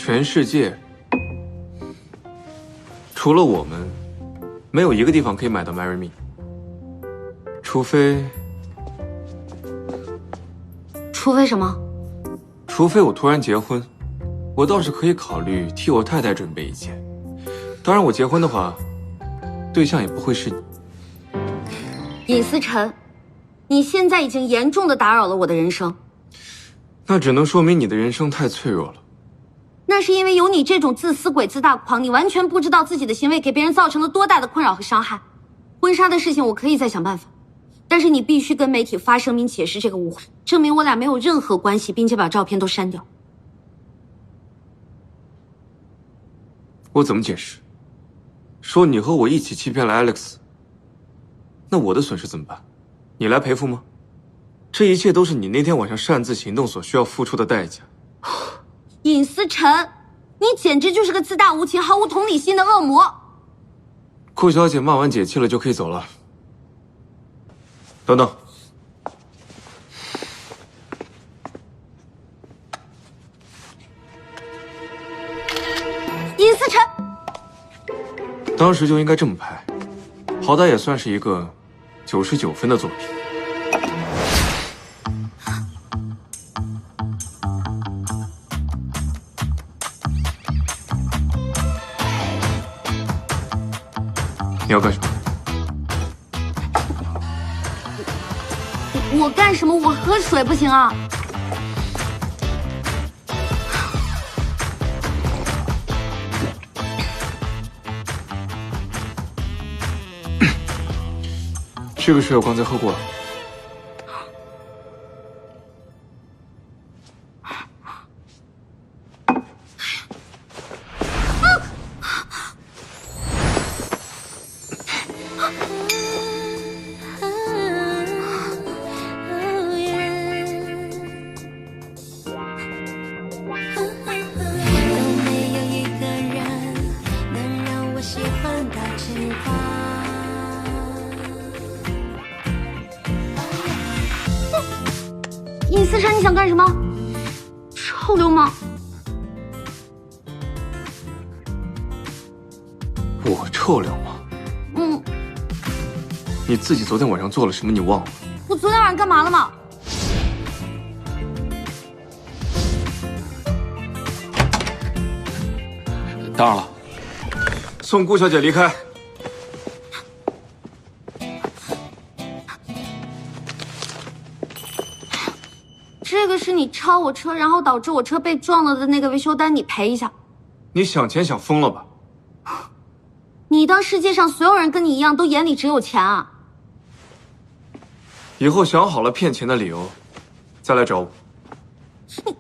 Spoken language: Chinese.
全世界除了我们，没有一个地方可以买到 Marry Me， 除非什么？除非我突然结婚，我倒是可以考虑替我太太准备一件。当然，我结婚的话，对象也不会是你。尹思辰，你现在已经严重的打扰了我的人生。那只能说明你的人生太脆弱了。那是因为有你这种自私鬼、自大狂，你完全不知道自己的行为给别人造成了多大的困扰和伤害。婚纱的事情我可以再想办法，但是你必须跟媒体发声明解释这个误会，证明我俩没有任何关系，并且把照片都删掉。我怎么解释？说你和我一起欺骗了 Alex， 那我的损失怎么办？你来赔付吗？这一切都是你那天晚上擅自行动所需要付出的代价。尹思辰，你简直就是个自大无情、毫无同理心的恶魔。顾小姐骂完解气了就可以走了。等等，尹思辰，当时就应该这么拍，好歹也算是一个99分的作品。你要干什么？我干什么？我喝水不行啊！这个水我刚才喝过了。尹思辰，你想干什么？臭流氓！我臭流氓？嗯，你自己昨天晚上做了什么？你忘了？我昨天晚上干嘛了吗？当然了，送顾小姐离开。这个是你超我车，然后导致我车被撞了的那个维修单，你赔一下。你想钱想疯了吧？你当世界上所有人跟你一样，都眼里只有钱啊？以后想好了骗钱的理由，再来找我。你